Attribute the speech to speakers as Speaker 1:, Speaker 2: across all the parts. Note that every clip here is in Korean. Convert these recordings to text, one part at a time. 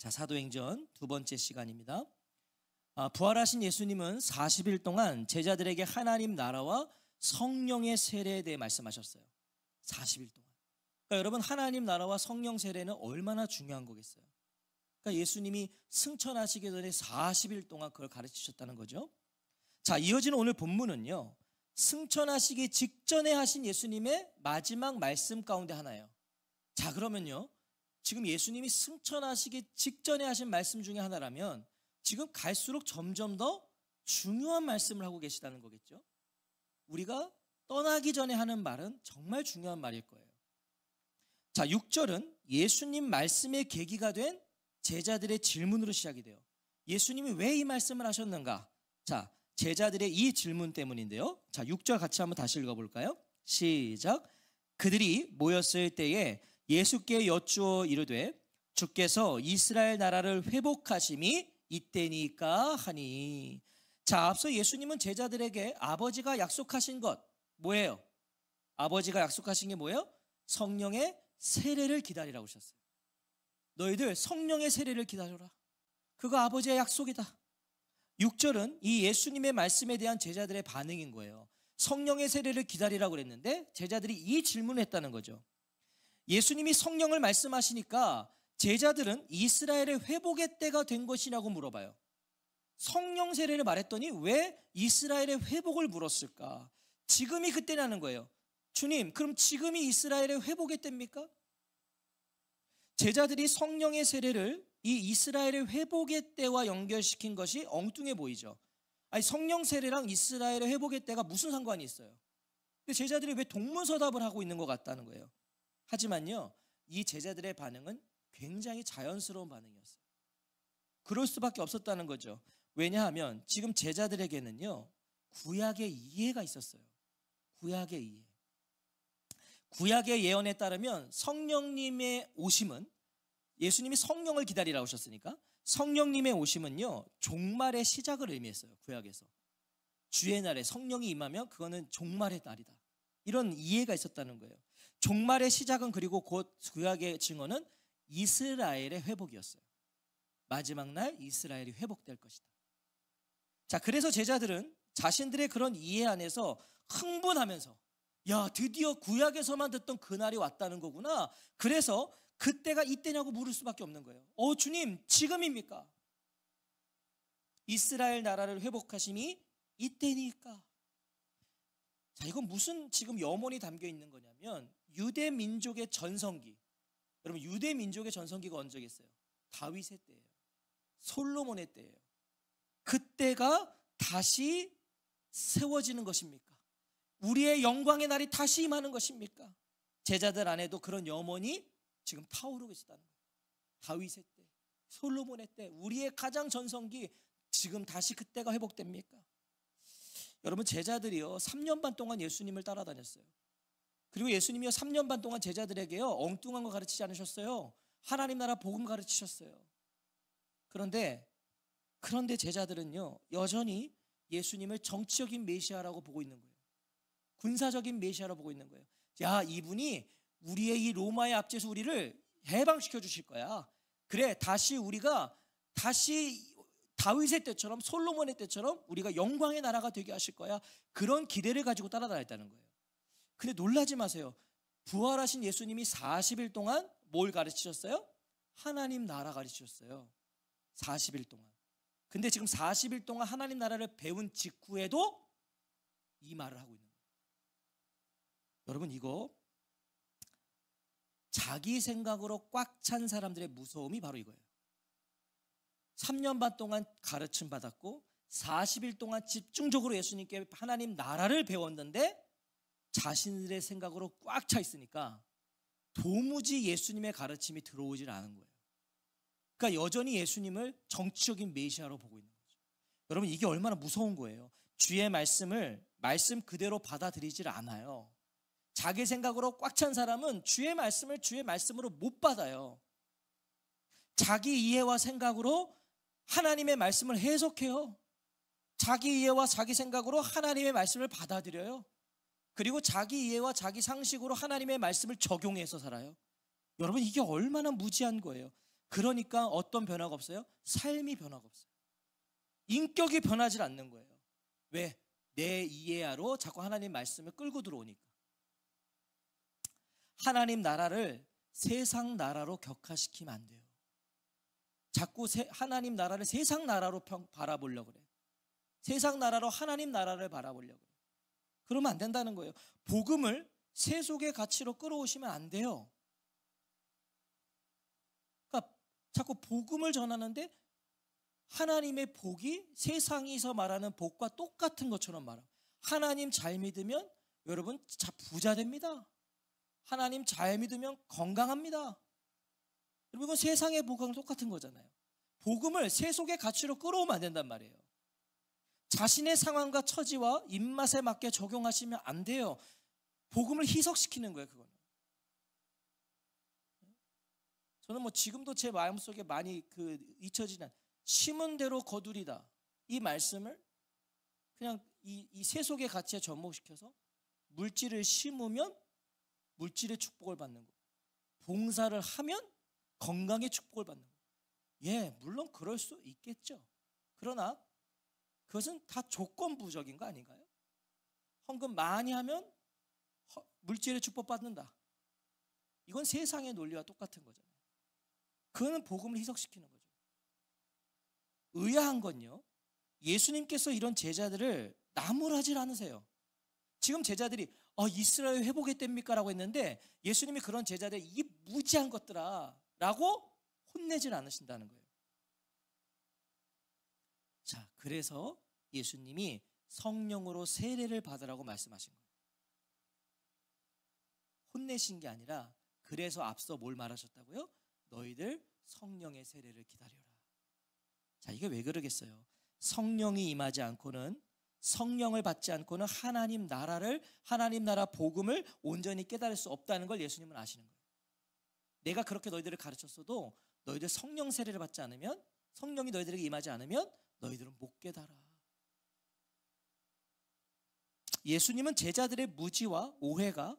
Speaker 1: 자, 사도행전 두 번째 시간입니다. 부활하신 예수님은 40일 동안 제자들에게 하나님 나라와 성령의 세례에 대해 말씀하셨어요. 40일 동안. 그러니까 여러분, 하나님 나라와 성령 세례는 얼마나 중요한 거겠어요. 그러니까 예수님이 승천하시기 전에 40일 동안 그걸 가르치셨다는 거죠. 자, 이어지는 오늘 본문은요, 승천하시기 직전에 하신 예수님의 마지막 말씀 가운데 하나예요. 자, 그러면요, 지금 예수님이 승천하시기 직전에 하신 말씀 중에 하나라면 지금 갈수록 점점 더 중요한 말씀을 하고 계시다는 거겠죠. 우리가 떠나기 전에 하는 말은 정말 중요한 말일 거예요. 자, 6절은 예수님 말씀의 계기가 된 제자들의 질문으로 시작이 돼요. 예수님이 왜 이 말씀을 하셨는가? 자, 제자들의 이 질문 때문인데요. 자, 6절 같이 한번 다시 읽어볼까요? 시작. 그들이 모였을 때에 예수께 여쭈어 이르되 주께서 이스라엘 나라를 회복하심이 이때니까 하니. 자, 앞서 예수님은 제자들에게 아버지가 약속하신 것 뭐예요? 아버지가 약속하신 게 뭐예요? 성령의 세례를 기다리라고 하셨어요. 너희들 성령의 세례를 기다려라. 그거 아버지의 약속이다. 6절은 이 예수님의 말씀에 대한 제자들의 반응인 거예요. 성령의 세례를 기다리라고 그랬는데 제자들이 이 질문을 했다는 거죠. 예수님이 성령을 말씀하시니까 제자들은 이스라엘의 회복의 때가 된 것이냐고 물어봐요. 성령 세례를 말했더니 왜 이스라엘의 회복을 물었을까? 지금이 그때라는 거예요. 주님, 그럼 지금이 이스라엘의 회복의 때입니까? 제자들이 성령의 세례를 이 이스라엘의 회복의 때와 연결시킨 것이 엉뚱해 보이죠. 아니, 성령 세례랑 이스라엘의 회복의 때가 무슨 상관이 있어요? 근데 제자들이 왜 동문서답을 하고 있는 것 같다는 거예요. 하지만요, 이 제자들의 반응은 굉장히 자연스러운 반응이었어요. 그럴 수밖에 없었다는 거죠. 왜냐하면 지금 제자들에게는요, 구약의 이해가 있었어요. 구약의 이해. 구약의 예언에 따르면 성령님의 오심은, 예수님이 성령을 기다리라고 하셨으니까 성령님의 오심은요, 종말의 시작을 의미했어요. 구약에서 주의 날에 성령이 임하면 그거는 종말의 날이다, 이런 이해가 있었다는 거예요. 종말의 시작은, 그리고 곧 구약의 증언은 이스라엘의 회복이었어요. 마지막 날 이스라엘이 회복될 것이다. 자, 그래서 제자들은 자신들의 그런 이해 안에서 흥분하면서, 야, 드디어 구약에서만 듣던 그날이 왔다는 거구나. 그래서 그때가 이때냐고 물을 수밖에 없는 거예요. 주님, 지금입니까? 이스라엘 나라를 회복하심이 이때니까. 자, 이건 무슨 지금 염원이 담겨 있는 거냐면, 유대 민족의 전성기. 여러분, 유대 민족의 전성기가 언제겠어요? 다윗의 때예요. 솔로몬의 때예요. 그때가 다시 세워지는 것입니까? 우리의 영광의 날이 다시 임하는 것입니까? 제자들 안에도 그런 염원이 지금 타오르고 있다는 거예요. 다윗의 때, 솔로몬의 때, 우리의 가장 전성기, 지금 다시 그때가 회복됩니까? 여러분, 제자들이요, 3년 반 동안 예수님을 따라다녔어요. 그리고 예수님이요, 3년 반 동안 제자들에게요, 엉뚱한 거 가르치지 않으셨어요. 하나님 나라 복음 가르치셨어요. 그런데 제자들은요, 여전히 예수님을 정치적인 메시아라고 보고 있는 거예요. 군사적인 메시아라고 보고 있는 거예요. 야, 이분이 우리의 이 로마의 압제에서 우리를 해방시켜 주실 거야. 그래, 우리가 다시 다윗의 때처럼, 솔로몬의 때처럼 우리가 영광의 나라가 되게 하실 거야. 그런 기대를 가지고 따라다녔다는 거예요. 근데 놀라지 마세요. 부활하신 예수님이 40일 동안 뭘 가르치셨어요? 하나님 나라 가르치셨어요. 40일 동안. 근데 지금 40일 동안 하나님 나라를 배운 직후에도 이 말을 하고 있는 거예요. 여러분, 이거 자기 생각으로 꽉 찬 사람들의 무서움이 바로 이거예요. 3년 반 동안 가르침 받았고 40일 동안 집중적으로 예수님께 하나님 나라를 배웠는데 자신들의 생각으로 꽉 차 있으니까 도무지 예수님의 가르침이 들어오질 않은 거예요. 그러니까 여전히 예수님을 정치적인 메시아로 보고 있는 거죠. 여러분, 이게 얼마나 무서운 거예요. 주의 말씀을 말씀 그대로 받아들이질 않아요. 자기 생각으로 꽉 찬 사람은 주의 말씀을 주의 말씀으로 못 받아요. 자기 이해와 생각으로 하나님의 말씀을 해석해요. 자기 이해와 자기 생각으로 하나님의 말씀을 받아들여요. 그리고 자기 이해와 자기 상식으로 하나님의 말씀을 적용해서 살아요. 여러분, 이게 얼마나 무지한 거예요. 그러니까 어떤 변화가 없어요? 삶이 변화가 없어요. 인격이 변하지 않는 거예요. 왜? 내 이해하로 자꾸 하나님 말씀을 끌고 들어오니까. 하나님 나라를 세상 나라로 격화시키면 안 돼요. 자꾸 하나님 나라를 세상 나라로 바라보려고 그래. 세상 나라로 하나님 나라를 바라보려고 그래. 그러면 안 된다는 거예요. 복음을 세속의 가치로 끌어오시면 안 돼요. 그러니까 자꾸 복음을 전하는데 하나님의 복이 세상에서 말하는 복과 똑같은 것처럼 말하고, 하나님 잘 믿으면 여러분 부자 됩니다. 하나님 잘 믿으면 건강합니다. 여러분 이건 세상의 복과는 똑같은 거잖아요. 복음을 세속의 가치로 끌어오면 안 된단 말이에요. 자신의 상황과 처지와 입맛에 맞게 적용하시면 안 돼요. 복음을 희석시키는 거예요. 그거는. 저는 지금도 제 마음속에 많이 잊혀지는, 심은 대로 거두리다, 이 말씀을 그냥 이 세속의 가치에 접목시켜서 물질을 심으면 물질의 축복을 받는 거, 봉사를 하면 건강의 축복을 받는 거. 예, 물론 그럴 수 있겠죠. 그러나 그것은 다 조건부적인 거 아닌가요? 헌금 많이 하면 물질의 축복 받는다. 이건 세상의 논리와 똑같은 거잖아요. 그거는 복음을 희석시키는 거죠. 의아한 건요, 예수님께서 이런 제자들을 나무라질 않으세요. 지금 제자들이 이스라엘 회복했답니까? 라고 했는데 예수님이 그런 제자들 이 무지한 것들아 라고 혼내질 않으신다는 거예요. 자, 그래서 예수님이 성령으로 세례를 받으라고 말씀하신 거예요. 혼내신 게 아니라, 그래서 앞서 뭘 말하셨다고요? 너희들 성령의 세례를 기다려라. 자, 이게 왜 그러겠어요? 성령이 임하지 않고는, 성령을 받지 않고는 하나님 나라 복음을 온전히 깨달을 수 없다는 걸 예수님은 아시는 거예요. 내가 그렇게 너희들을 가르쳤어도 너희들 성령 세례를 받지 않으면, 성령이 너희들에게 임하지 않으면 너희들은 못 깨달아. 예수님은 제자들의 무지와 오해가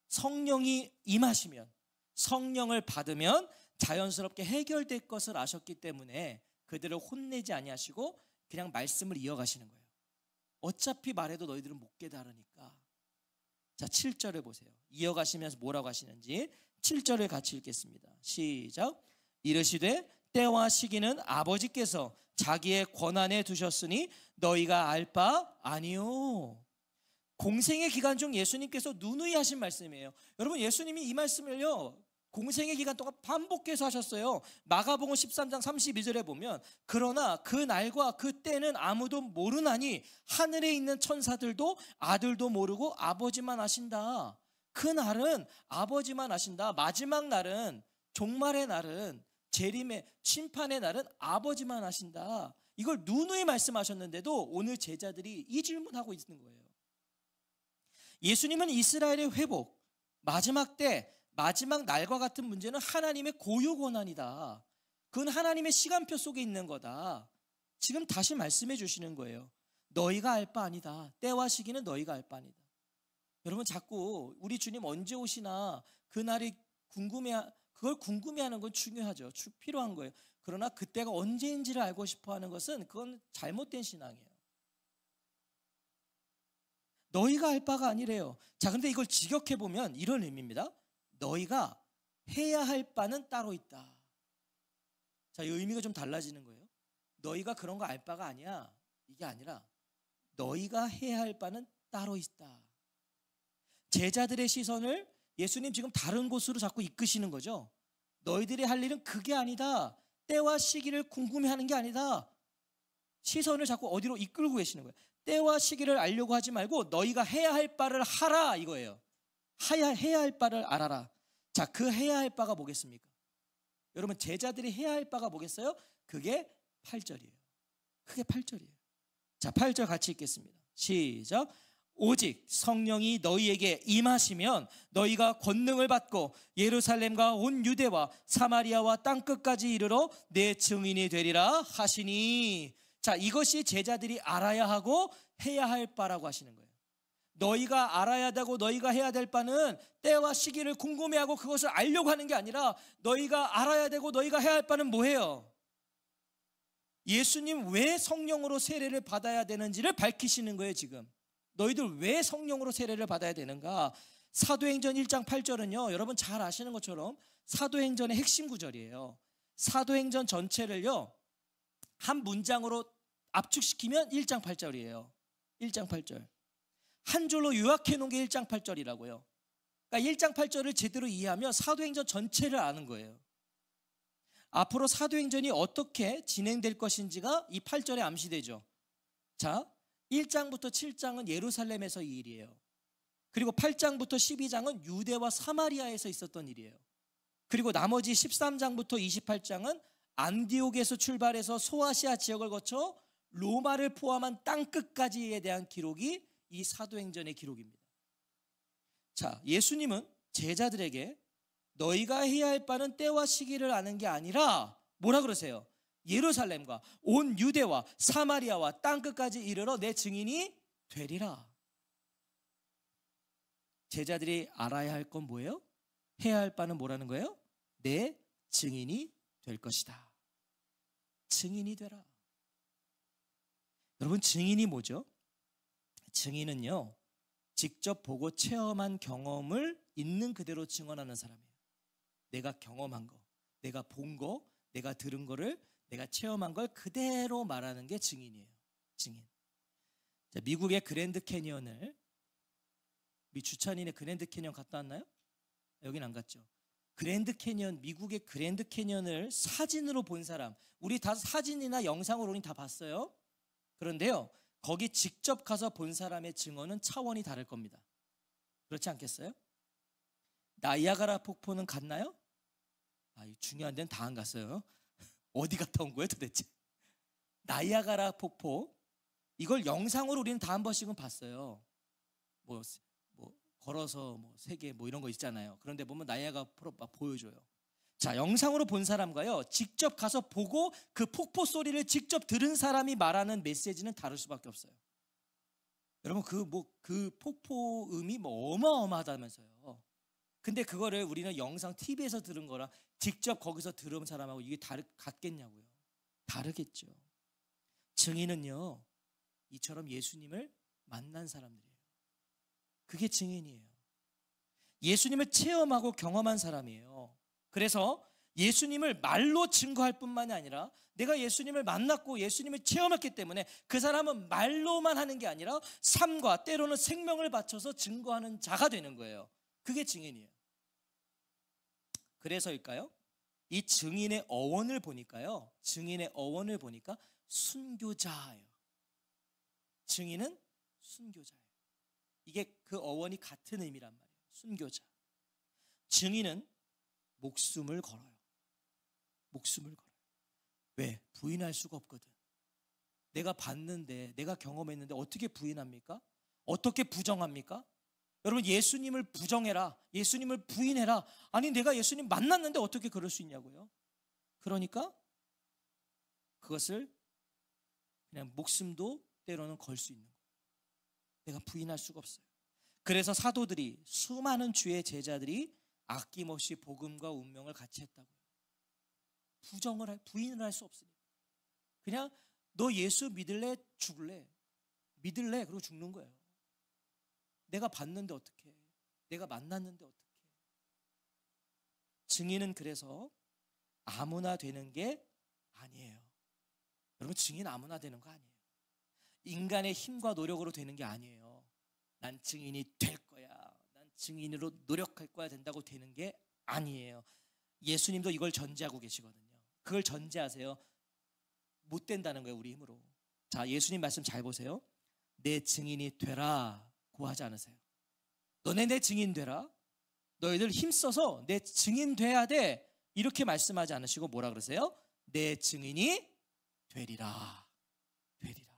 Speaker 1: 성령이 임하시면, 성령을 받으면 자연스럽게 해결될 것을 아셨기 때문에 그들을 혼내지 아니하시고 그냥 말씀을 이어가시는 거예요. 어차피 말해도 너희들은 못 깨달으니까. 자, 7절을 보세요. 이어가시면서 뭐라고 하시는지 7절을 같이 읽겠습니다. 시작. 이르시되 때와 시기는 아버지께서 자기의 권한에 두셨으니 너희가 알 바 아니요. 공생의 기간 중 예수님께서 누누이 하신 말씀이에요. 여러분, 예수님이 이 말씀을요 공생의 기간 동안 반복해서 하셨어요. 마가복음 13장 32절에 보면, 그러나 그 날과 그 때는 아무도 모르나니 하늘에 있는 천사들도 아들도 모르고 아버지만 아신다. 그 날은 아버지만 아신다. 마지막 날은, 종말의 날은, 재림의 심판의 날은 아버지만 아신다. 이걸 누누이 말씀하셨는데도 오늘 제자들이 이 질문하고 있는 거예요. 예수님은 이스라엘의 회복, 마지막 때, 마지막 날과 같은 문제는 하나님의 고유 권한이다. 그건 하나님의 시간표 속에 있는 거다. 지금 다시 말씀해 주시는 거예요. 너희가 알 바 아니다. 때와 시기는 너희가 알 바 아니다. 여러분, 자꾸 우리 주님 언제 오시나 그날이 그걸 궁금해하는 건 중요하죠. 필요한 거예요. 그러나 그때가 언제인지를 알고 싶어하는 것은 그건 잘못된 신앙이에요. 너희가 알 바가 아니래요. 자, 근데 이걸 직역해 보면 이런 의미입니다. 너희가 해야 할 바는 따로 있다. 자, 이 의미가 좀 달라지는 거예요. 너희가 그런 거 알 바가 아니야. 이게 아니라 너희가 해야 할 바는 따로 있다. 제자들의 시선을 예수님 지금 다른 곳으로 자꾸 이끄시는 거죠. 너희들이 할 일은 그게 아니다. 때와 시기를 궁금해하는 게 아니다. 시선을 자꾸 어디로 이끌고 계시는 거예요. 때와 시기를 알려고 하지 말고 너희가 해야 할 바를 하라, 이거예요. 해야 할 바를 알아라. 자, 그 해야 할 바가 뭐겠습니까? 여러분, 제자들이 해야 할 바가 뭐겠어요? 그게 8절이에요. 그게 8절이에요. 자, 8절 같이 읽겠습니다. 시작. 오직 성령이 너희에게 임하시면 너희가 권능을 받고 예루살렘과 온 유대와 사마리아와 땅끝까지 이르러 내 증인이 되리라 하시니. 자, 이것이 제자들이 알아야 하고 해야 할 바라고 하시는 거예요. 너희가 알아야 되고 너희가 해야 될 바는 때와 시기를 궁금해하고 그것을 알려고 하는 게 아니라 너희가 알아야 되고 너희가 해야 할 바는 뭐예요? 예수님 왜 성령으로 세례를 받아야 되는지를 밝히시는 거예요. 지금 너희들 왜 성령으로 세례를 받아야 되는가? 사도행전 1장 8절은요, 여러분 잘 아시는 것처럼 사도행전의 핵심 구절이에요. 사도행전 전체를요 한 문장으로 압축시키면 1장 8절이에요. 1장 8절. 한 줄로 요약해 놓은 게 1장 8절이라고요. 그러니까 1장 8절을 제대로 이해하면 사도행전 전체를 아는 거예요. 앞으로 사도행전이 어떻게 진행될 것인지가 이 8절에 암시되죠. 자, 1장부터 7장은 예루살렘에서 이 일이에요. 그리고 8장부터 12장은 유대와 사마리아에서 있었던 일이에요. 그리고 나머지 13장부터 28장은 안디옥에서 출발해서 소아시아 지역을 거쳐 로마를 포함한 땅끝까지에 대한 기록이 이 사도행전의 기록입니다. 자, 예수님은 제자들에게 너희가 해야 할 바는 때와 시기를 아는 게 아니라 뭐라 그러세요? 예루살렘과 온 유대와 사마리아와 땅끝까지 이르러 내 증인이 되리라. 제자들이 알아야 할 건 뭐예요? 해야 할 바는 뭐라는 거예요? 내 증인이 될 것이다. 증인이 되라. 여러분, 증인이 뭐죠? 증인은요, 직접 보고 체험한 경험을 있는 그대로 증언하는 사람이에요. 내가 경험한 거, 내가 본 거, 내가 들은 거를 내가 체험한 걸 그대로 말하는 게 증인이에요. 증인. 자, 미국의 그랜드 캐니언을, 우리 주찬이네 그랜드 캐니언 갔다 왔나요? 여긴 안 갔죠. 그랜드 캐니언, 미국의 그랜드 캐니언을 사진으로 본 사람, 우리 다 사진이나 영상으로 우리 다 봤어요. 그런데요, 거기 직접 가서 본 사람의 증언은 차원이 다를 겁니다. 그렇지 않겠어요? 나이아가라 폭포는 갔나요? 중요한 데는 다 안 갔어요. 어디 갔다 온 거예요 도대체? 나이아가라 폭포, 이걸 영상으로 우리는 다 한 번씩은 봤어요. 뭐 걸어서 세계 이런 거 있잖아요. 그런데 보면 나이아가라 폭포 막 보여줘요. 자, 영상으로 본 사람과요, 직접 가서 보고 그 폭포 소리를 직접 들은 사람이 말하는 메시지는 다를 수밖에 없어요. 여러분, 그 폭포음이 어마어마하다면서요. 근데 그거를 우리는 영상 TV에서 들은 거랑 직접 거기서 들은 사람하고 이게 같겠냐고요. 다르겠죠. 증인은요, 이처럼 예수님을 만난 사람들이에요. 그게 증인이에요. 예수님을 체험하고 경험한 사람이에요. 그래서 예수님을 말로 증거할 뿐만이 아니라 내가 예수님을 만났고 예수님을 체험했기 때문에 그 사람은 말로만 하는 게 아니라 삶과 때로는 생명을 바쳐서 증거하는 자가 되는 거예요. 그게 증인이에요. 그래서일까요? 이 증인의 어원을 보니까요, 증인의 어원을 보니까 순교자예요. 증인은 순교자예요. 이게 그 어원이 같은 의미란 말이에요. 순교자. 증인은 목숨을 걸어요. 목숨을 걸어요. 왜? 부인할 수가 없거든. 내가 봤는데, 내가 경험했는데 어떻게 부인합니까? 어떻게 부정합니까? 여러분, 예수님을 부정해라, 예수님을 부인해라. 아니, 내가 예수님 만났는데 어떻게 그럴 수 있냐고요. 그러니까 그것을 그냥 목숨도 때로는 걸 수 있는 거예요. 내가 부인할 수가 없어요. 그래서 사도들이, 수많은 주의 제자들이 아낌없이 복음과 운명을 같이 했다고요. 부인을 할 수 없으니까. 그냥 너 예수 믿을래? 죽을래? 믿을래? 그리고 죽는 거예요. 내가 봤는데 어떡해? 내가 만났는데 어떡해? 증인은 그래서 아무나 되는 게 아니에요. 여러분, 증인 아무나 되는 거 아니에요. 인간의 힘과 노력으로 되는 게 아니에요. 난 증인이 될 거야, 난 증인으로 노력할 거야 된다고 되는 게 아니에요. 예수님도 이걸 전제하고 계시거든요. 그걸 전제하세요. 못 된다는 거예요, 우리 힘으로. 자, 예수님 말씀 잘 보세요. 내 증인이 되라고 하지 않으세요. 너네 내 증인 되라. 너희들 힘써서 내 증인 돼야 돼. 이렇게 말씀하지 않으시고 뭐라 그러세요? 내 증인이 되리라. 되리라.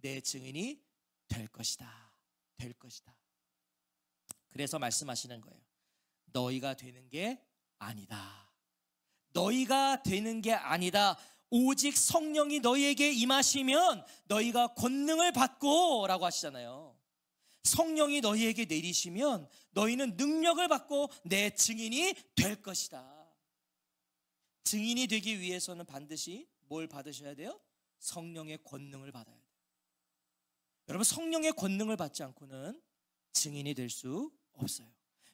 Speaker 1: 내 증인이 될 것이다. 될 것이다. 그래서 말씀하시는 거예요. 너희가 되는 게 아니다. 너희가 되는 게 아니다. 오직 성령이 너희에게 임하시면 너희가 권능을 받고 라고 하시잖아요. 성령이 너희에게 내리시면 너희는 능력을 받고 내 증인이 될 것이다. 증인이 되기 위해서는 반드시 뭘 받으셔야 돼요? 성령의 권능을 받아야 돼요. 여러분, 성령의 권능을 받지 않고는 증인이 될 수 없어요.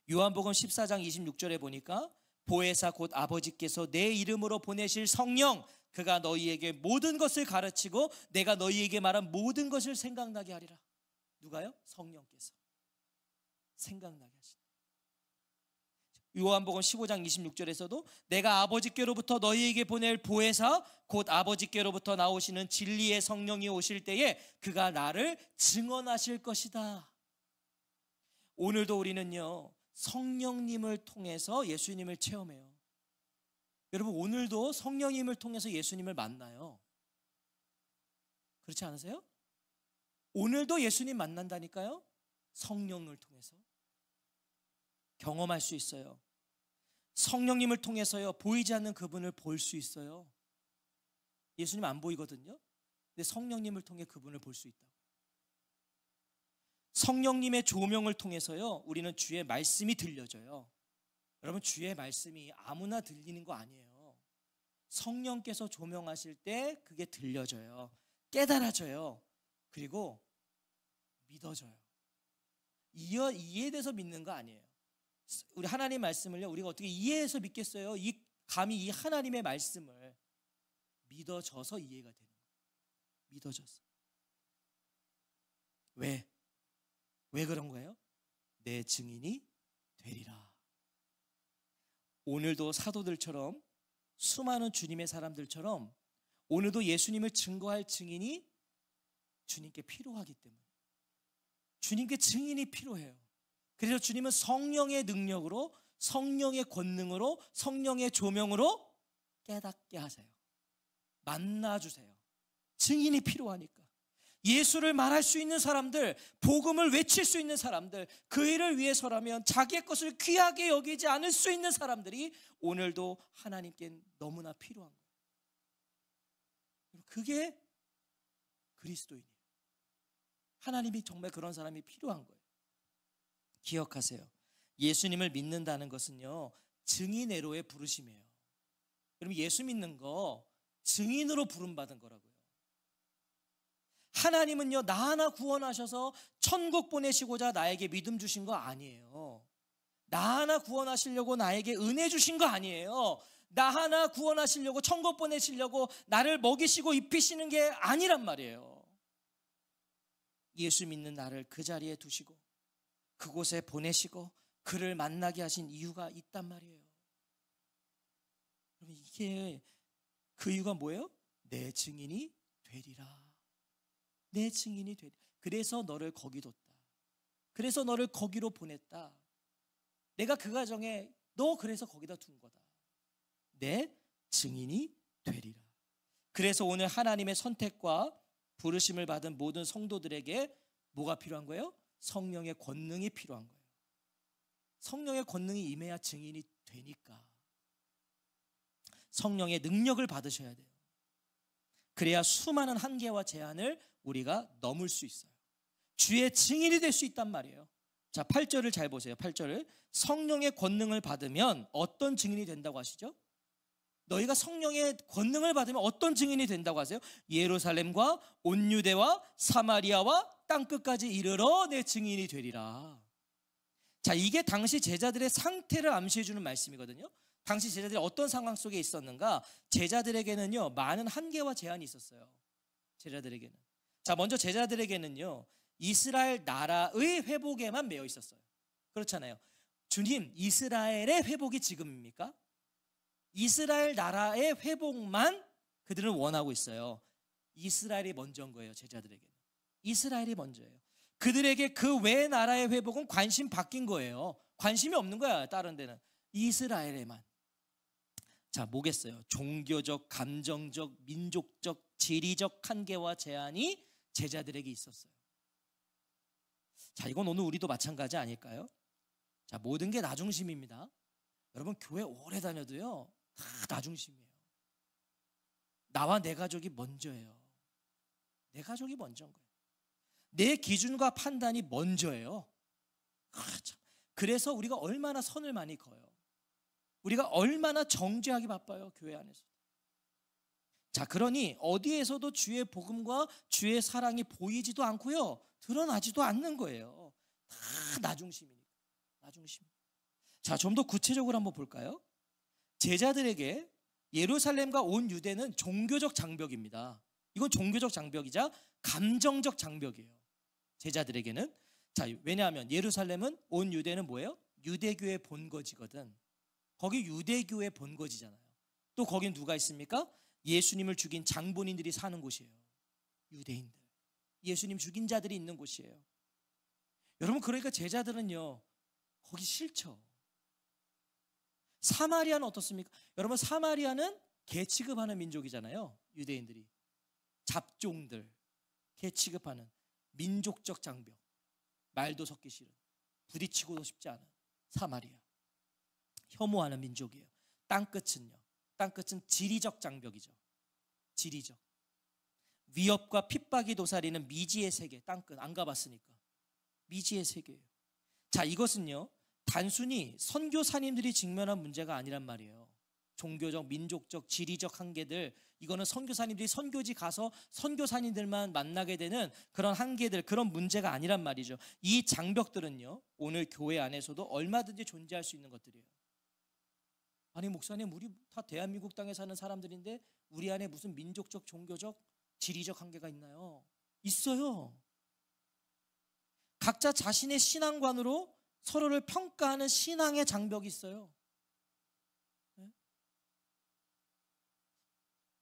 Speaker 1: 요한복음 14장 26절에 보니까 보혜사 곧 아버지께서 내 이름으로 보내실 성령, 그가 너희에게 모든 것을 가르치고 내가 너희에게 말한 모든 것을 생각나게 하리라. 누가요? 성령께서 생각나게 하신다. 요한복음 15장 26절에서도 내가 아버지께로부터 너희에게 보낼 보혜사 곧 아버지께로부터 나오시는 진리의 성령이 오실 때에 그가 나를 증언하실 것이다. 오늘도 우리는요, 성령님을 통해서 예수님을 체험해요. 여러분, 오늘도 성령님을 통해서 예수님을 만나요. 그렇지 않으세요? 오늘도 예수님 만난다니까요. 성령을 통해서 경험할 수 있어요. 성령님을 통해서요, 보이지 않는 그분을 볼 수 있어요. 예수님 안 보이거든요. 근데 성령님을 통해 그분을 볼 수 있다고. 성령님의 조명을 통해서요, 우리는 주의 말씀이 들려져요. 여러분, 주의 말씀이 아무나 들리는 거 아니에요. 성령께서 조명하실 때 그게 들려져요. 깨달아져요. 그리고 믿어져요. 이해돼서 믿는 거 아니에요. 우리 하나님 말씀을요, 우리가 어떻게 이해해서 믿겠어요? 감히 이 하나님의 말씀을 믿어져서 이해가 되는 거예요. 믿어져서. 왜 그런 거예요? 내 증인이 되리라. 오늘도 사도들처럼 수많은 주님의 사람들처럼 오늘도 예수님을 증거할 증인이 주님께 필요하기 때문에, 주님께 증인이 필요해요. 그래서 주님은 성령의 능력으로, 성령의 권능으로, 성령의 조명으로 깨닫게 하세요. 만나주세요. 증인이 필요하니까. 예수를 말할 수 있는 사람들, 복음을 외칠 수 있는 사람들, 그 일을 위해서라면 자기의 것을 귀하게 여기지 않을 수 있는 사람들이 오늘도 하나님께 너무나 필요한 거예요. 그게 그리스도인이에요. 하나님이 정말 그런 사람이 필요한 거예요. 기억하세요. 예수님을 믿는다는 것은요, 증인애로의 부르심이에요. 여러분, 예수 믿는 거 증인으로 부름받은 거라고요. 하나님은요, 나 하나 구원하셔서 천국 보내시고자 나에게 믿음 주신 거 아니에요. 나 하나 구원하시려고 나에게 은혜 주신 거 아니에요. 나 하나 구원하시려고, 천국 보내시려고 나를 먹이시고 입히시는 게 아니란 말이에요. 예수 믿는 나를 그 자리에 두시고 그곳에 보내시고 그를 만나게 하신 이유가 있단 말이에요. 이게 그 이유가 뭐예요? 내 증인이 되리라. 내 증인이 되리라. 그래서 너를 거기 뒀다. 그래서 너를 거기로 보냈다. 내가 그 가정에 너 그래서 거기다 둔 거다. 내 증인이 되리라. 그래서 오늘 하나님의 선택과 부르심을 받은 모든 성도들에게 뭐가 필요한 거예요? 성령의 권능이 필요한 거예요. 성령의 권능이 임해야 증인이 되니까. 성령의 능력을 받으셔야 돼요. 그래야 수많은 한계와 제한을 우리가 넘을 수 있어요. 주의 증인이 될 수 있단 말이에요. 자, 8절을 잘 보세요. 8절을 성령의 권능을 받으면 어떤 증인이 된다고 하시죠? 너희가 성령의 권능을 받으면 어떤 증인이 된다고 하세요? 예루살렘과 온 유대와 사마리아와 땅끝까지 이르러 내 증인이 되리라. 자, 이게 당시 제자들의 상태를 암시해 주는 말씀이거든요. 당시 제자들이 어떤 상황 속에 있었는가? 제자들에게는요, 많은 한계와 제한이 있었어요. 제자들에게는. 자, 먼저 제자들에게는요, 이스라엘 나라의 회복에만 매여 있었어요. 그렇잖아요. 주님, 이스라엘의 회복이 지금입니까? 이스라엘 나라의 회복만 그들은 원하고 있어요. 이스라엘이 먼저인 거예요. 제자들에게는 이스라엘이 먼저예요. 그들에게 그 외 나라의 회복은 관심 바뀐 거예요. 관심이 없는 거야. 다른 데는. 이스라엘에만. 자, 뭐겠어요? 종교적, 감정적, 민족적, 지리적 한계와 제한이 제자들에게 있었어요. 자, 이건 오늘 우리도 마찬가지 아닐까요? 자, 모든 게 나 중심입니다. 여러분, 교회 오래 다녀도요, 다 나 중심이에요. 나와 내 가족이 먼저예요. 내 가족이 먼저인 거예요. 내 기준과 판단이 먼저예요. 그래서 우리가 얼마나 선을 많이 그어요. 우리가 얼마나 정죄하기 바빠요, 교회 안에서. 자, 그러니 어디에서도 주의 복음과 주의 사랑이 보이지도 않고요, 드러나지도 않는 거예요. 다 나 중심이니까. 나 중심. 자, 좀 더 구체적으로 한번 볼까요? 제자들에게 예루살렘과 온 유대는 종교적 장벽입니다. 이건 종교적 장벽이자 감정적 장벽이에요. 제자들에게는. 자, 왜냐하면 예루살렘은, 온 유대는 뭐예요? 유대교의 본거지거든. 거기 유대교의 본거지잖아요. 또 거긴 누가 있습니까? 예수님을 죽인 장본인들이 사는 곳이에요. 유대인들. 예수님 죽인 자들이 있는 곳이에요. 여러분, 그러니까 제자들은요, 거기 싫죠. 사마리아는 어떻습니까? 여러분, 사마리아는 개 취급하는 민족이잖아요. 유대인들이. 잡종들, 개 취급하는 민족적 장벽. 말도 섞기 싫은, 부딪히고도 싶지 않은 사마리아. 혐오하는 민족이에요. 땅끝은요, 땅끝은 지리적 장벽이죠. 지리적. 위협과 핍박이 도사리는 미지의 세계. 땅끝 안 가봤으니까 미지의 세계예요. 자, 이것은요, 단순히 선교사님들이 직면한 문제가 아니란 말이에요. 종교적, 민족적, 지리적 한계들, 이거는 선교사님들이 선교지 가서 선교사님들만 만나게 되는 그런 한계들, 그런 문제가 아니란 말이죠. 이 장벽들은요, 오늘 교회 안에서도 얼마든지 존재할 수 있는 것들이에요. 아니, 목사님, 우리 다 대한민국 땅에 사는 사람들인데 우리 안에 무슨 민족적, 종교적, 지리적 한계가 있나요? 있어요. 각자 자신의 신앙관으로 서로를 평가하는 신앙의 장벽이 있어요. 네?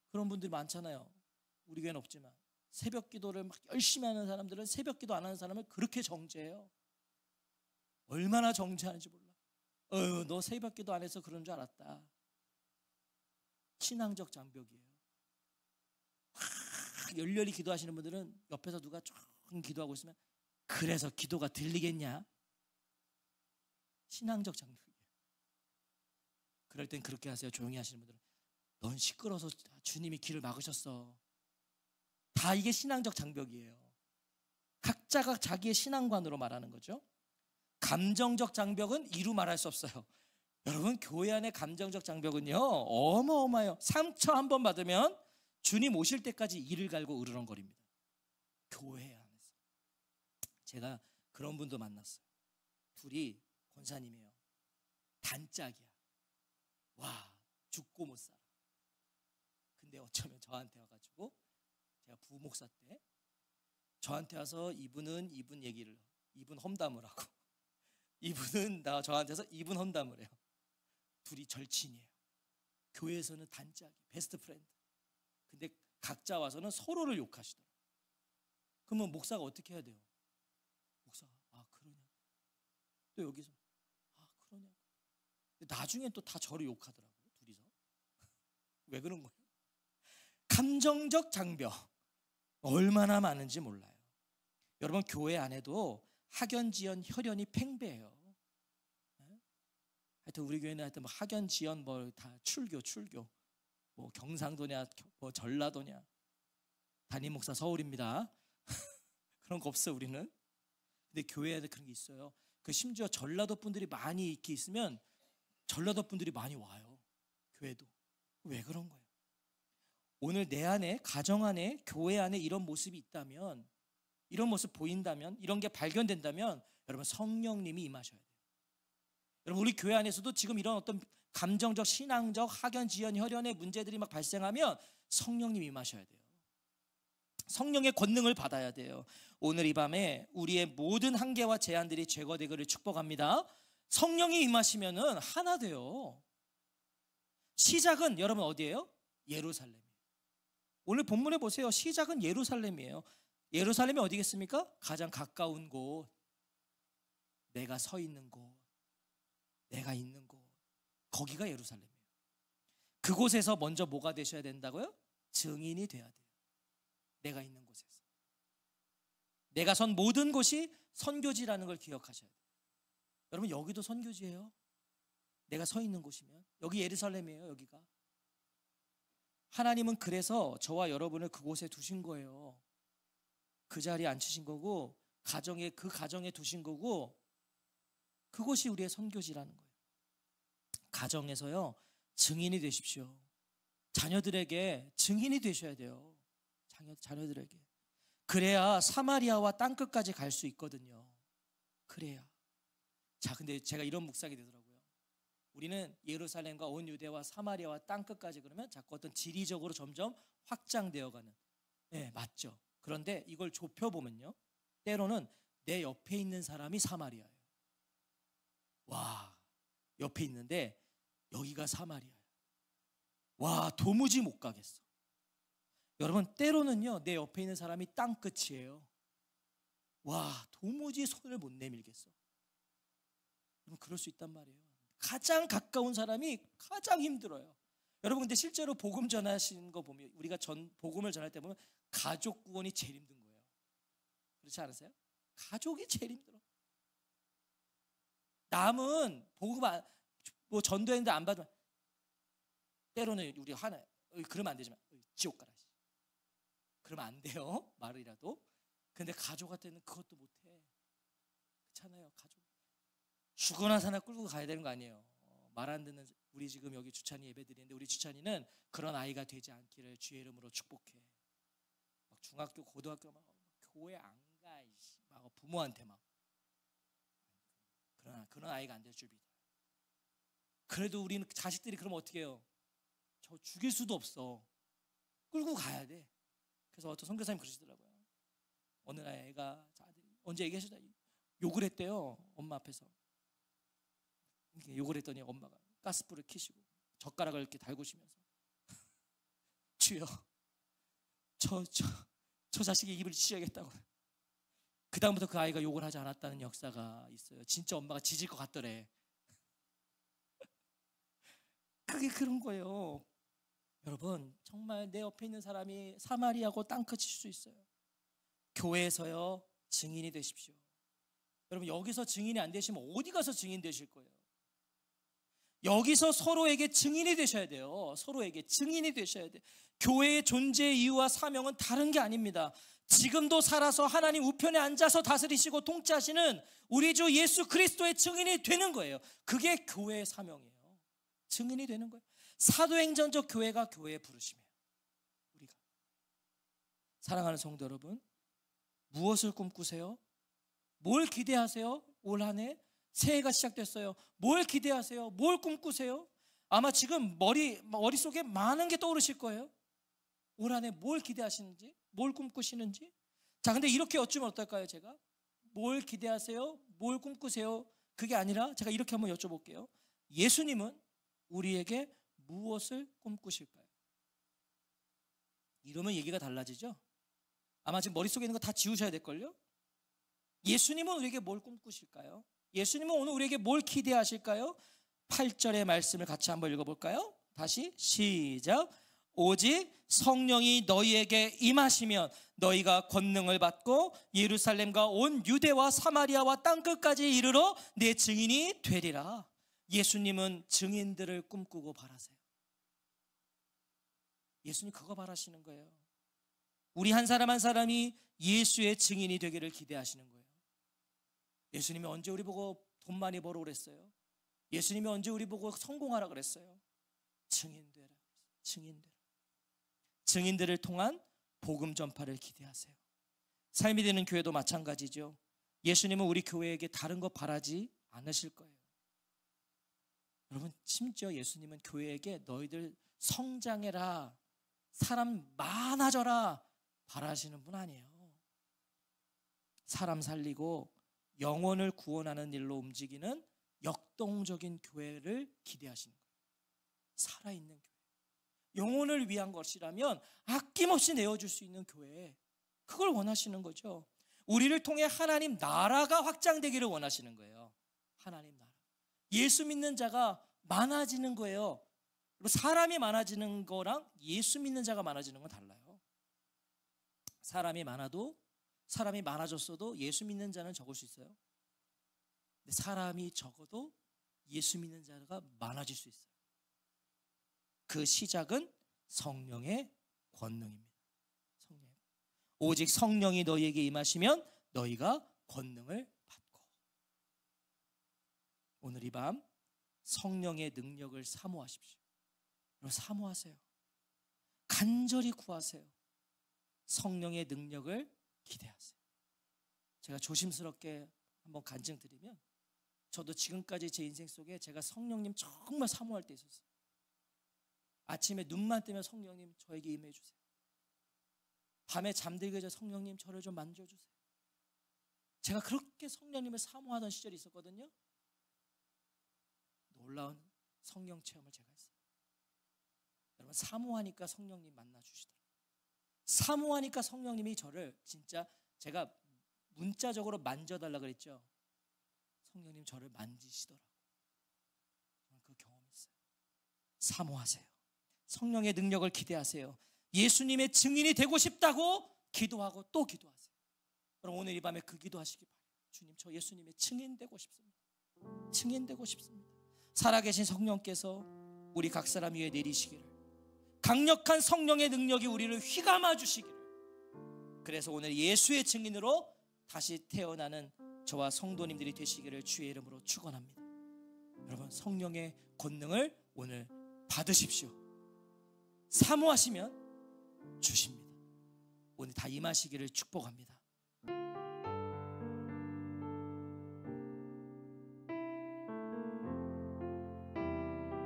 Speaker 1: 그런 분들이 많잖아요. 우리 교회는 없지만 새벽 기도를 막 열심히 하는 사람들은 새벽 기도 안 하는 사람을 그렇게 정죄해요. 얼마나 정죄하는지 몰라. 너 새벽 기도 안 해서 그런 줄 알았다. 신앙적 장벽이에요. 열렬히 기도하시는 분들은 옆에서 누가 조금 기도하고 있으면, 그래서 기도가 들리겠냐? 신앙적 장벽이에요. 그럴 땐 그렇게 하세요. 조용히 하시는 분들은, 넌 시끄러워서 주님이 길을 막으셨어. 다 이게 신앙적 장벽이에요. 각자가 자기의 신앙관으로 말하는 거죠. 감정적 장벽은 이루 말할 수 없어요. 여러분, 교회 안의 감정적 장벽은요, 어마어마해요. 상처 한 번 받으면 주님 오실 때까지 이를 갈고 으르렁거립니다. 교회 안에서. 제가 그런 분도 만났어요. 둘이 권사님이에요. 단짝이야. 와, 죽고 못 살아. 근데 어쩌면 저한테 와가지고, 제가 부목사 때 저한테 와서 이분 얘기를, 이분 험담을 하고, 이분은 저한테서 이분 험담을 해요. 둘이 절친이에요. 교회에서는 단짝이, 베스트 프렌드. 근데 각자 와서는 서로를 욕하시더라고요. 그러면 목사가 어떻게 해야 돼요? 목사가, 아, 그러냐? 또 여기서, 아, 그러냐? 근데 나중에 또 다 저를 욕하더라고요, 둘이서. 왜 그런 거예요? 감정적 장벽 얼마나 많은지 몰라요. 여러분, 교회 안에도 학연지연 혈연이 팽배해요. 하여튼 우리 교회는 하여튼 뭐 학연지연 뭐 다 출교 뭐 경상도냐 뭐 전라도냐, 담임 목사 서울입니다. 그런 거 없어 우리는. 근데 교회에도 그런 게 있어요. 그 심지어 전라도 분들이 많이 이렇게 있으면 전라도 분들이 많이 와요. 교회도. 왜 그런 거예요? 오늘 내 안에, 가정 안에, 교회 안에 이런 모습이 있다면, 이런 모습 보인다면, 이런 게 발견된다면 여러분, 성령님이 임하셔야 돼요. 여러분, 우리 교회 안에서도 지금 이런 어떤 감정적, 신앙적, 학연지연, 혈연의 문제들이 막 발생하면 성령님이 임하셔야 돼요. 성령의 권능을 받아야 돼요. 오늘 이 밤에 우리의 모든 한계와 제한들이 제거되기를 축복합니다. 성령이 임하시면은 하나 돼요. 시작은 여러분 어디예요? 예루살렘이에요. 오늘 본문에 보세요. 시작은 예루살렘이에요. 예루살렘이 어디겠습니까? 가장 가까운 곳, 내가 서 있는 곳, 내가 있는 곳, 거기가 예루살렘이에요. 그곳에서 먼저 뭐가 되셔야 된다고요? 증인이 돼야 돼요. 내가 있는 곳에서. 내가 선 모든 곳이 선교지라는 걸 기억하셔야 돼요. 여러분, 여기도 선교지예요. 내가 서 있는 곳이면. 여기 예루살렘이에요. 여기가. 하나님은 그래서 저와 여러분을 그곳에 두신 거예요. 그 자리에 앉히신 거고, 그 가정에 두신 거고, 그것이 우리의 선교지라는 거예요. 가정에서요, 증인이 되십시오. 자녀들에게 증인이 되셔야 돼요. 자녀들에게. 그래야 사마리아와 땅끝까지 갈 수 있거든요. 그래야. 자, 근데 제가 이런 묵상이 되더라고요. 우리는 예루살렘과 온 유대와 사마리아와 땅끝까지 그러면 자꾸 어떤 지리적으로 점점 확장되어가는. 네, 맞죠. 그런데 이걸 좁혀보면요, 때로는 내 옆에 있는 사람이 사마리아예요. 와, 옆에 있는데 여기가 사마리아예요. 와, 도무지 못 가겠어. 여러분, 때로는요, 내 옆에 있는 사람이 땅끝이에요. 와, 도무지 손을 못 내밀겠어. 여러분, 그럴 수 있단 말이에요. 가장 가까운 사람이 가장 힘들어요. 여러분, 근데 실제로 복음 전하시는 거 보면, 우리가 복음을 전할 때 보면 가족 구원이 제일 힘든 거예요. 그렇지 않으세요? 가족이 제일 힘들어. 남은 복음 뭐 전도했는데 안 받으면, 때로는 우리 하나, 그러면 안 되지만 지옥 가라, 그러면 안 돼요, 말이라도. 근데 가족한테는 그것도 못해. 그렇잖아요. 가족 죽거나 사나 끌고 가야 되는 거 아니에요. 말 안 듣는, 우리 지금 여기 주찬이 예배드리는데, 우리 주찬이는 그런 아이가 되지 않기를 주의 이름으로 축복해. 막 중학교 고등학교 막 교회 안 가, 막 부모한테 막. 그런 아이가 안 될 줄 믿어요. 그래도 우리는 자식들이 그러면 어떻게 해요? 저 죽일 수도 없어. 끌고 가야 돼. 그래서 어떤 선교사님 그러시더라고요. 어느 날 애가, 언제 얘기하시다 욕을 했대요. 엄마 앞에서. 이렇게 욕을 했더니 엄마가 가스불을 켜시고 젓가락을 이렇게 달구시면서 주여, 저 자식의 입을 찢어야겠다고. 그 다음부터 그 아이가 욕을 하지 않았다는 역사가 있어요. 진짜 엄마가 짖을 것 같더래. 그게 그런 거예요. 여러분, 정말 내 옆에 있는 사람이 사마리아고 땅끝일 수 있어요. 교회에서요, 증인이 되십시오. 여러분, 여기서 증인이 안 되시면 어디 가서 증인 되실 거예요? 여기서 서로에게 증인이 되셔야 돼요. 서로에게 증인이 되셔야 돼요. 교회의 존재 이유와 사명은 다른 게 아닙니다. 지금도 살아서 하나님 우편에 앉아서 다스리시고 통치하시는 우리 주 예수 그리스도의 증인이 되는 거예요. 그게 교회의 사명이에요. 증인이 되는 거예요. 사도행전적 교회가 교회의 부르심이에요. 우리가. 사랑하는 성도 여러분, 무엇을 꿈꾸세요? 뭘 기대하세요? 올 한 해 새해가 시작됐어요. 뭘 기대하세요? 뭘 꿈꾸세요? 아마 지금 머릿속에 많은 게 떠오르실 거예요. 올 한 해 뭘 기대하시는지, 뭘 꿈꾸시는지. 자, 근데 이렇게 여쭈면 어떨까요? 제가 뭘 기대하세요? 뭘 꿈꾸세요? 그게 아니라 제가 이렇게 한번 여쭤볼게요. 예수님은 우리에게 무엇을 꿈꾸실까요? 이러면 얘기가 달라지죠? 아마 지금 머릿속에 있는 거 다 지우셔야 될걸요? 예수님은 우리에게 뭘 꿈꾸실까요? 예수님은 오늘 우리에게 뭘 기대하실까요? 8절의 말씀을 같이 한번 읽어볼까요? 다시 시작. 오직 성령이 너희에게 임하시면 너희가 권능을 받고 예루살렘과 온 유대와 사마리아와 땅끝까지 이르러 내 증인이 되리라. 예수님은 증인들을 꿈꾸고 바라세요. 예수님 그거 바라시는 거예요. 우리 한 사람 한 사람이 예수의 증인이 되기를 기대하시는 거예요. 예수님이 언제 우리 보고 돈 많이 벌어 그랬어요? 예수님이 언제 우리 보고 성공하라 그랬어요? 증인되라. 증인되라. 증인들을 통한 복음 전파를 기대하세요. 삶이 되는 교회도 마찬가지죠. 예수님은 우리 교회에게 다른 거 바라지 않으실 거예요. 여러분, 심지어 예수님은 교회에게 너희들 성장해라, 사람 많아져라 바라시는 분 아니에요. 사람 살리고 영혼을 구원하는 일로 움직이는 역동적인 교회를 기대하시는 거예요. 살아있는 교회. 영혼을 위한 것이라면 아낌없이 내어줄 수 있는 교회, 그걸 원하시는 거죠. 우리를 통해 하나님 나라가 확장되기를 원하시는 거예요. 하나님 나라. 예수 믿는 자가 많아지는 거예요. 사람이 많아지는 거랑 예수 믿는 자가 많아지는 건 달라요. 사람이 많아졌어도 예수 믿는 자는 적을 수 있어요. 근데 사람이 적어도 예수 믿는 자가 많아질 수 있어요. 그 시작은 성령의 권능입니다. 오직 성령이 너희에게 임하시면 너희가 권능을 받고. 오늘 이 밤 성령의 능력을 사모하십시오. 여러분, 사모하세요. 간절히 구하세요. 성령의 능력을 기대하세요. 제가 조심스럽게 한번 간증드리면, 저도 지금까지 제 인생 속에 제가 성령님 정말 사모할 때 있었어요. 아침에 눈만 뜨면 성령님 저에게 임해 주세요. 밤에 잠들기 전에 성령님 저를 좀 만져주세요. 제가 그렇게 성령님을 사모하던 시절이 있었거든요. 놀라운 성령 체험을 제가 했어요. 여러분, 사모하니까 성령님 만나주시더라고요. 사모하니까 성령님이 저를 진짜, 제가 문자적으로 만져달라 그랬죠. 성령님 저를 만지시더라고요. 저는 그 경험했어요. 사모하세요. 성령의 능력을 기대하세요. 예수님의 증인이 되고 싶다고 기도하고 또 기도하세요. 그럼 오늘 이 밤에 그 기도하시기 바라요. 주님, 저 예수님의 증인 되고 싶습니다. 증인 되고 싶습니다. 살아계신 성령께서 우리 각 사람 위에 내리시기를, 강력한 성령의 능력이 우리를 휘감아 주시기를, 그래서 오늘 예수의 증인으로 다시 태어나는 저와 성도님들이 되시기를 주의 이름으로 축원합니다. 여러분, 성령의 권능을 오늘 받으십시오. 사모하시면 주십니다. 오늘 다 임하시기를 축복합니다.